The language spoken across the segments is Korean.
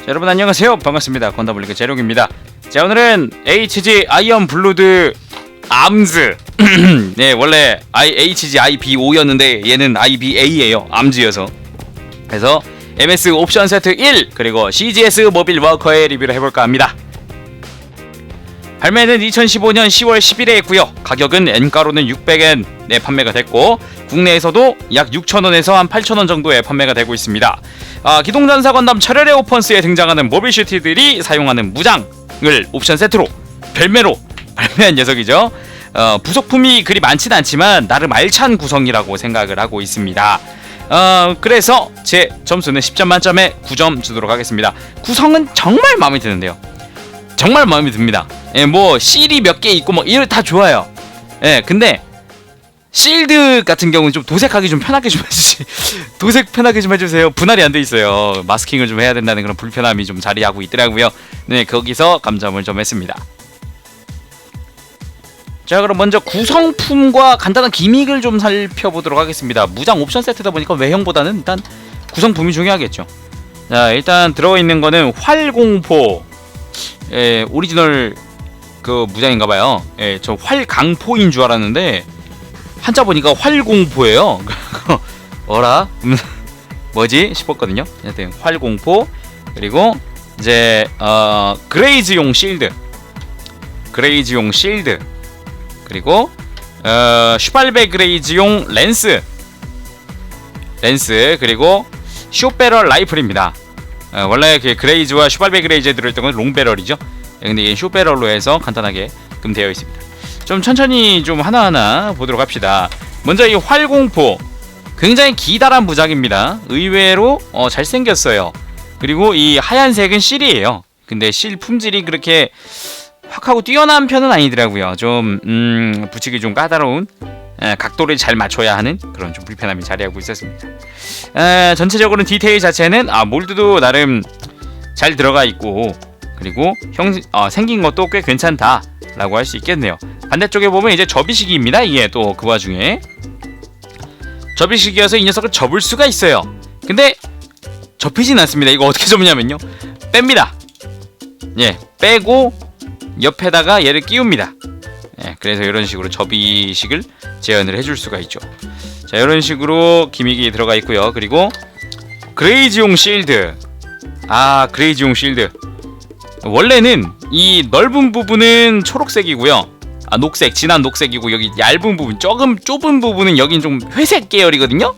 여러분 안녕하세요. 반갑습니다. 건담블리그 제룡입니다. 자, 오늘은 HG 아이언 블루드 암즈 네, 원래 HG IB5였는데 얘는 IBA예요. 암즈여서. 그래서 MS 옵션 세트 1 그리고 CGS 모빌 워커의 리뷰를 해볼까 합니다. 발매는 2015년 10월 10일에 했고요. 가격은 N가로는 600엔에 판매가 됐고 국내에서도 약 6,000원에서 한 8,000원 정도에 판매가 되고 있습니다. 기동전사 건담 철혈의 오펀스에 등장하는 모빌 슈티들이 사용하는 무장을 옵션 세트로 별매로 발매한 녀석이죠. 부속품이 그리 많진 않지만 나름 알찬 구성이라고 생각을 하고 있습니다. 그래서 제 점수는 10점 만점에 9점 주도록 하겠습니다. 구성은 정말 마음에 드는데요. 정말 마음에 듭니다. 예, 뭐 실이 몇 개 있고 뭐 이런 다 좋아요. 예, 근데 실드 같은 경우는 좀 도색하기 좀 편하게 좀 해주시. 도색 편하게 좀 해주세요. 분할이 안 돼 있어요. 마스킹을 좀 해야 된다는 그런 불편함이 좀 자리하고 있더라고요. 네, 거기서 감점을 좀 했습니다. 자, 그럼 먼저 구성품과 간단한 기믹을 좀 살펴보도록 하겠습니다. 무장 옵션 세트다 보니까 외형보다는 일단 구성품이 중요하겠죠. 자, 일단 들어있는 거는 활공포. 예, 오리지널 그 무장인가봐요. 예, 저 활강포인 줄 알았는데 한자 보니까 활공포예요. 어라? 뭐지? 싶었거든요. 하여튼 활공포 그리고 이제 그레이즈용 실드, 그레이즈용 실드 그리고 슈발베 그레이즈용 렌스 그리고 쇼배럴 라이플입니다. 원래 그 그레이즈와 슈발베 그레이즈에 들어있던 건 롱배럴이죠. 근데 이게 쇼배럴로 해서 간단하게 되어 있습니다. 좀 천천히 좀 하나하나 보도록 합시다. 먼저 이 활공포 굉장히 기다란 무장입니다. 의외로 잘생겼어요. 그리고 이 하얀색은 실이에요. 근데 실 품질이 그렇게 확하고 뛰어난 편은 아니더라고요. 좀 붙이기 좀 까다로운, 각도를 잘 맞춰야 하는 그런 좀 불편함이 자리하고 있었습니다. 전체적으로는 디테일 자체는 몰드도 나름 잘 들어가 있고 그리고 생긴 것도 꽤 괜찮다 라고 할 수 있겠네요. 반대쪽에 보면 이제 접이식입니다. 이게 또 그 와중에 접이식이어서 이 녀석을 접을 수가 있어요. 근데 접히진 않습니다. 이거 어떻게 접냐면요, 뺍니다. 예, 빼고 옆에다가 얘를 끼웁니다. 예, 그래서 이런 식으로 접이식을 재현을 해줄 수가 있죠. 자, 이런 식으로 기믹이 들어가 있고요. 그리고 그레이즈용 실드. 그레이즈용 실드. 원래는 이 넓은 부분은 초록색이고요. 녹색, 진한 녹색이고 여기 얇은 부분, 조금 좁은 부분은 여긴 좀 회색 계열이거든요.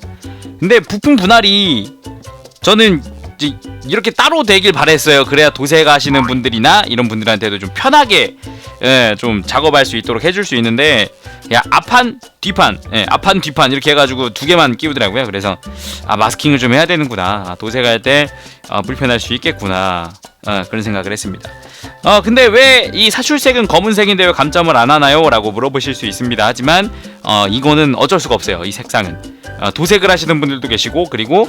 근데 부품 분할이 저는 이렇게 따로 되길 바랬어요. 그래야 도색하시는 분들이나 이런 분들한테도 좀 편하게 좀 작업할 수 있도록 해줄 수 있는데 앞판, 뒷판, 앞판, 뒷판 이렇게 해가지고 두 개만 끼우더라고요. 그래서 마스킹을 좀 해야 되는구나. 도색할 때 불편할 수 있겠구나. 그런 생각을 했습니다. 근데 왜 이 사출색은 검은색인데 왜 감점을 안 하나요? 라고 물어보실 수 있습니다. 하지만 이거는 어쩔 수가 없어요. 이 색상은 도색을 하시는 분들도 계시고 그리고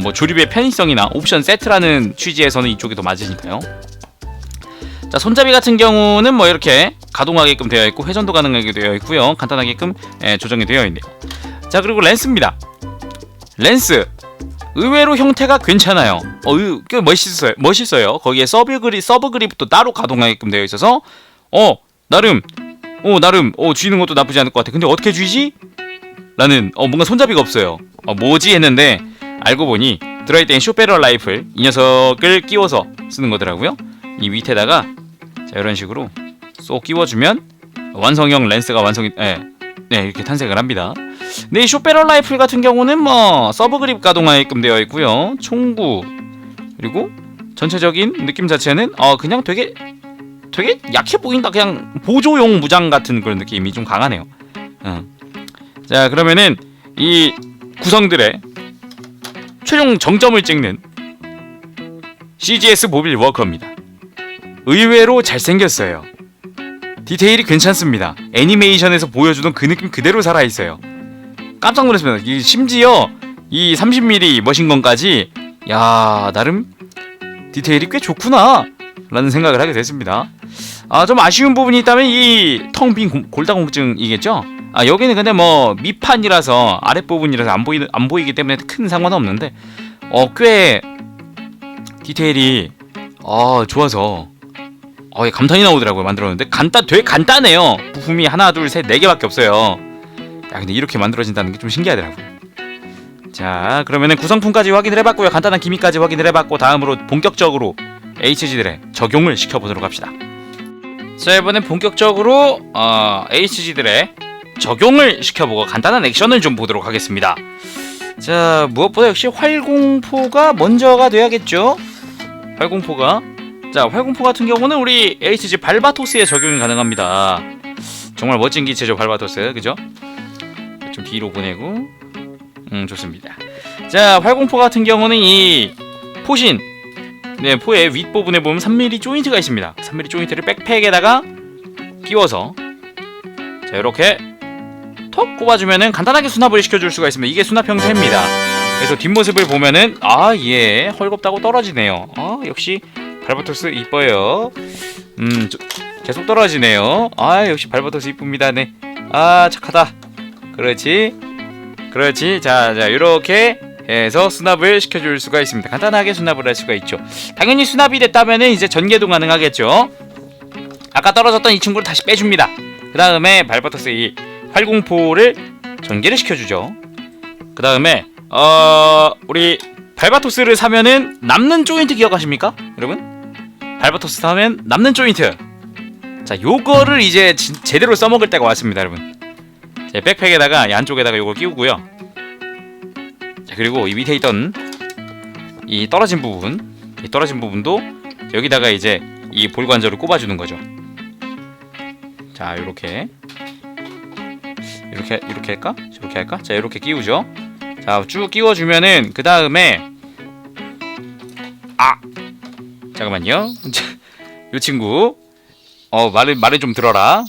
뭐 조립의 편의성이나 옵션 세트라는 취지에서는 이쪽이 더 맞으니까요. 자, 손잡이 같은 경우는 뭐 이렇게 가동하게끔 되어 있고 회전도 가능하게 되어 있고요. 간단하게끔 조정이 되어 있네요. 자, 그리고 렌스입니다. 렌스 의외로 형태가 괜찮아요. 꽤 멋있어요. 거기에 서브 그립도 따로 가동하게끔 되어 있어서 나름 쥐는 것도 나쁘지 않을 것 같아. 근데 어떻게 쥐지? 라는 뭔가 손잡이가 없어요. 뭐지 했는데 알고 보니 들어있던 쇼배럴 라이플 이 녀석을 끼워서 쓰는 거더라고요. 이 밑에다가 자, 이런 식으로 쏙 끼워주면 완성형 렌스가 이렇게 탄생을 합니다. 근데 이 쇼배럴 라이플 같은 경우는 뭐 서브 그립 가동하게끔 되어 있고요. 총구 그리고 전체적인 느낌 자체는 그냥 되게 약해 보인다. 그냥 보조용 무장 같은 그런 느낌이 좀 강하네요. 자, 그러면은 이 구성들의 최종 정점을 찍는 CGS 모빌 워커입니다. 의외로 잘생겼어요. 디테일이 괜찮습니다. 애니메이션에서 보여주던 그 느낌 그대로 살아있어요. 깜짝 놀랐습니다. 심지어 이 30mm 머신건까지 나름 디테일이 꽤 좋구나 라는 생각을 하게 됐습니다. 좀 아쉬운 부분이 있다면 이 텅 빈 골다공증이겠죠. 여기는 근데 뭐 밑판이라서 아랫부분이라서 안 보이기 때문에 큰 상관은 없는데 꽤 디테일이 좋아서 감탄이 나오더라고요. 만들었는데 되게 간단해요. 부품이 하나 둘 셋 네 개밖에 없어요. 야, 근데 이렇게 만들어진다는 게 좀 신기하더라고요. 자, 그러면은 구성품까지 확인을 해봤고요. 간단한 기미까지 확인을 해봤고, 다음으로 본격적으로 HG들의 적용을 시켜보도록 합시다. 자, 이번엔 본격적으로 HG들의 적용을 시켜보고 간단한 액션을 좀 보도록 하겠습니다. 자, 무엇보다 역시 활공포가 먼저가 돼야겠죠. 활공포 같은 경우는 우리 HG 발바토스에 적용이 가능합니다. 정말 멋진 기체죠, 발바토스. 그죠? 좀 뒤로 보내고 좋습니다. 자, 활공포 같은 경우는 이 포신, 포의 윗부분에 보면 3mm 조인트가 있습니다. 3mm 조인트를 백팩에다가 끼워서 자, 이렇게 톡 꼽아주면은 간단하게 수납을 시켜줄 수가 있습니다. 이게 수납 형태입니다. 그래서 뒷모습을 보면은 헐겁다고 떨어지네요. 역시 발바토스 이뻐요. 계속 떨어지네요. 역시 발바토스 이쁩니다. 네. 착하다. 그렇지. 자, 이렇게 해서 수납을 시켜줄 수가 있습니다. 간단하게 수납을 할 수가 있죠. 당연히 수납이 됐다면은 이제 전개도 가능하겠죠. 아까 떨어졌던 이 친구를 다시 빼줍니다. 그 다음에 발바토스 이 활공포를 전개를 시켜주죠. 그 다음에 우리 발바토스를 사면은 남는 조인트 기억하십니까? 여러분? 발바토스 사면 남는 조인트. 자, 요거를 이제 제대로 써먹을 때가 왔습니다, 여러분. 제 백팩에다가 이 안쪽에다가 요걸 끼우고요. 자, 그리고 이 밑에 있던 이 떨어진 부분도 여기다가 이제 이 볼관절을 꼽아주는 거죠. 자, 이렇게 할까? 저렇게 할까? 자, 이렇게 끼우죠. 자, 쭉 끼워주면은 그 다음에 잠깐만요. 요 친구 말을 좀 들어라.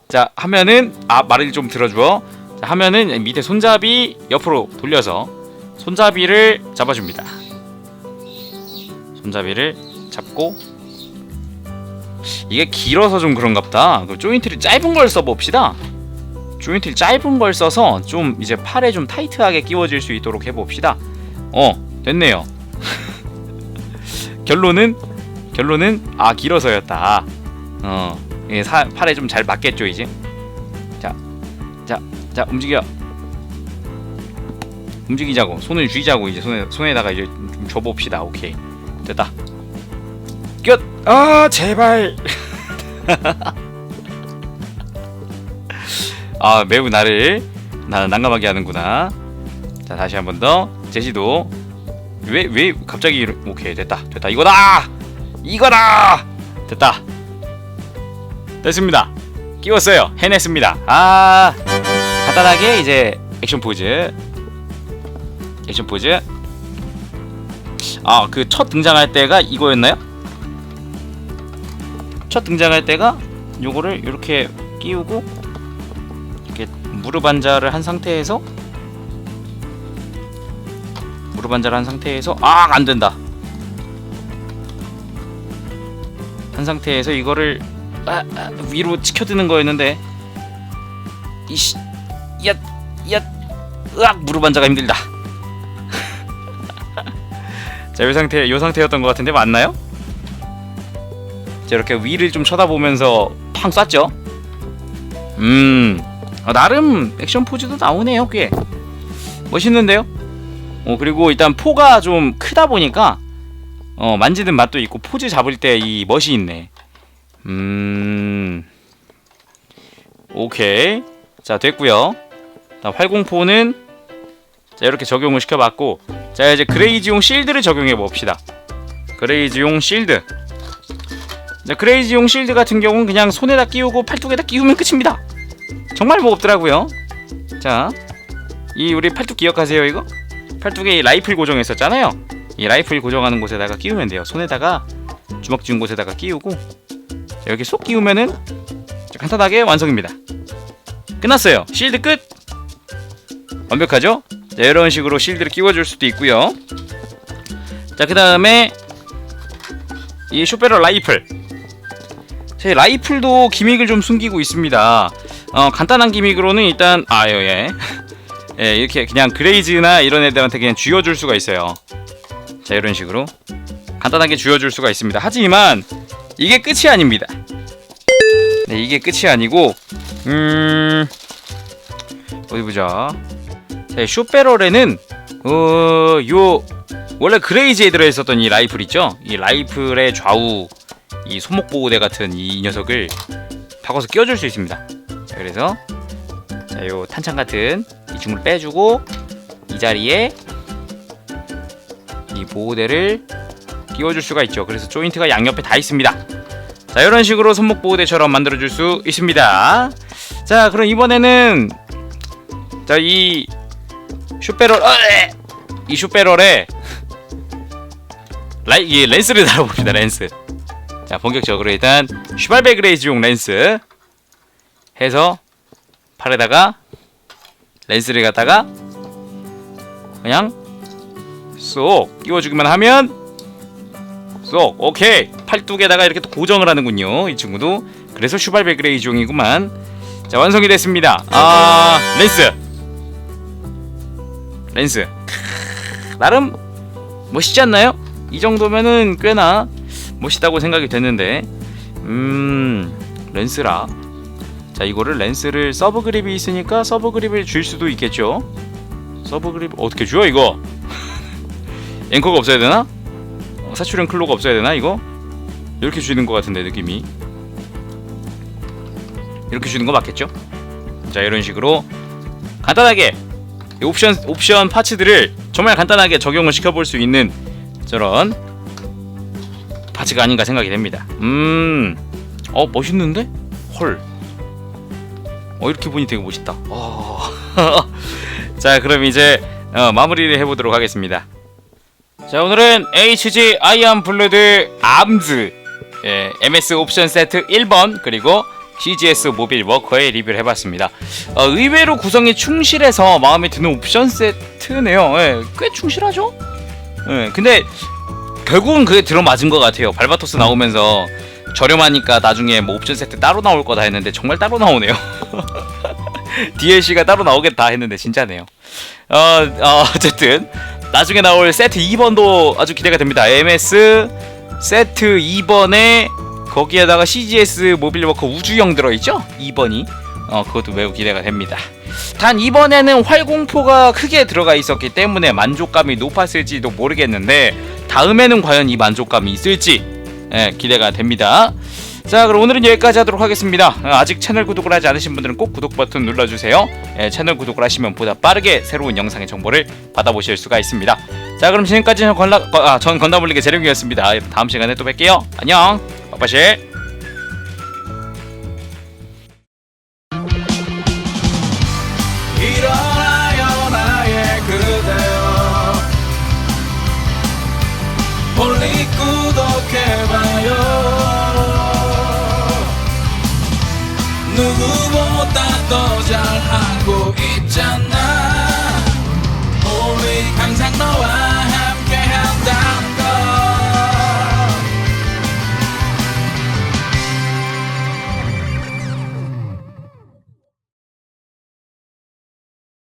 자, 하면은 말을 좀 들어줘. 자, 하면은 밑에 손잡이 옆으로 돌려서 손잡이를 잡아줍니다. 손잡이를 잡고 이게 길어서 좀 그런갑다. 조인트를 짧은 걸 써봅시다. 조인트를 짧은 걸 써서 좀 이제 팔에 좀 타이트하게 끼워질 수 있도록 해봅시다. 됐네요. 결론은 길어서였다. 팔에 좀 잘 맞겠죠 이제. 자, 움직이자고. 손을 쥐자고. 이제 손에다가 이제 좀 줘봅시다. 오케이, 됐다. 끝. 제발. 매우 나를 난감하게 하는구나. 자, 다시 한 번 더. 제시도 왜 갑자기 오케이, 됐다. 이거다. 됐다. 됐습니다. 끼웠어요. 해냈습니다. 간단하게 이제 액션 포즈. 그 첫 등장할 때가 이거였나요? 첫 등장할 때가 요거를 이렇게 끼우고 이렇게 무릎 반자를 한 상태에서 안 된다. 한 상태에서 이거를 위로 치켜드는 거였는데 무릎 반자가 힘들다. 자, 요 상태였던 것 같은데 맞나요? 자, 이렇게 위를 좀 쳐다보면서 팡 쐈죠. 나름 액션 포즈도 나오네요. 꽤 멋있는데요. 그리고 일단 포가 좀 크다 보니까 만지는 맛도 있고 포즈 잡을 때 이 멋이 있네. 오케이. 자, 됐고요. 자, 활공포는 자, 이렇게 적용을 시켜봤고, 자, 이제 그레이지용 실드를 적용해 봅시다. 그레이지용 실드. 자, 그레이지용 실드 같은 경우는 그냥 손에다 끼우고 팔뚝에다 끼우면 끝입니다. 정말 뭐 없더라고요. 자, 우리 팔뚝 기억하세요? 이거 팔뚝에 라이플 고정했었잖아요. 이 라이플 고정하는 곳에다가 끼우면 돼요. 손에다가 주먹 쥐은 곳에다가 끼우고, 자, 여기 쏙 끼우면은 자, 간단하게 완성입니다. 끝났어요. 실드 끝. 완벽하죠? 자, 이런 식으로 실드를 끼워줄 수도 있고요. 자, 그 다음에 이 숏배럴 라이플. 제 라이플도 기믹을 좀 숨기고 있습니다. 간단한 기믹으로는 일단 이렇게 그냥 그레이즈나 이런 애들한테 그냥 쥐어줄 수가 있어요. 자, 이런 식으로 간단하게 쥐어줄 수가 있습니다. 하지만 이게 끝이 아닙니다. 네, 이게 끝이 아니고 어디 보자. 자, 숏배럴에는 요 원래 그레이즈에 들어있었던 이 라이플 있죠? 이 라이플의 좌우 이 손목 보호대 같은 이 녀석을 바꿔서 끼워줄 수 있습니다. 자, 그래서 자, 요 탄창 같은 이 중을 빼주고 이 자리에 이 보호대를 끼워줄 수가 있죠. 그래서 조인트가 양옆에 다 있습니다. 자, 이런 식으로 손목 보호대처럼 만들어줄 수 있습니다. 자, 그럼 이번에는 자, 이 슛배럴에 이 렌스를 달아봅니다. 렌스. 자, 본격적으로 일단 슈발베 그레이즈용 렌스 해서 팔에다가 렌스를 갖다가 그냥 쏙 끼워주기만 하면 쏙 오케이. 팔뚝에다가 이렇게 또 고정을 하는군요. 이 친구도. 그래서 슈발베 그레이즈용이구만. 자, 완성이 됐습니다. 렌스 나름 멋있지 않나요? 이 정도면은 꽤나 멋있다고 생각이 됐는데 렌스라. 자, 이거를 렌스를 서브 그립이 있으니까 서브 그립을 줄 수도 있겠죠. 서브 그립 어떻게 줘요 이거? 앵커가 없어야 되나? 사출형 클로가 없어야 되나 이거? 이렇게 주는 것 같은데 느낌이. 이렇게 주는 거 맞겠죠? 자, 이런 식으로 간단하게 옵션 파츠들을 정말 간단하게 적용을 시켜볼 수 있는 저런 파츠가 아닌가 생각이 됩니다. 멋있는데? 헐. 이렇게 보니 되게 멋있다. 자, 그럼 이제 마무리를 해보도록 하겠습니다. 자, 오늘은 HG 아이언 블루드 암즈 MS 옵션 세트 1번 그리고 CGS 모빌 워커의 리뷰를 해봤습니다. 의외로 구성이 충실해서 마음에 드는 옵션 세트네요. 꽤 충실하죠? 근데 결국은 그게 들어맞은 것 같아요. 발바토스 나오면서 저렴하니까 나중에 뭐 옵션 세트 따로 나올 거다 했는데 정말 따로 나오네요. DLC가 따로 나오겠다 했는데 진짜네요. 어쨌든 나중에 나올 세트 2번도 아주 기대가 됩니다. MS 세트 2번에 거기에다가 CGS 모빌 워커 우주형 들어있죠? 2번이 그것도 매우 기대가 됩니다. 단 이번에는 활공포가 크게 들어가 있었기 때문에 만족감이 높았을지도 모르겠는데 다음에는 과연 이 만족감이 있을지 기대가 됩니다. 자, 그럼 오늘은 여기까지 하도록 하겠습니다. 아직 채널 구독을 하지 않으신 분들은 꼭 구독 버튼 눌러주세요. 채널 구독을 하시면 보다 빠르게 새로운 영상의 정보를 받아보실 수가 있습니다. 자, 그럼 지금까지 전 건담올리게 재룡이었습니다. 다음 시간에 또 뵐게요. 안녕. 빠빠시. 일어나요 나의 그대여 멀리 구독해봐요 누구보다 더 잘하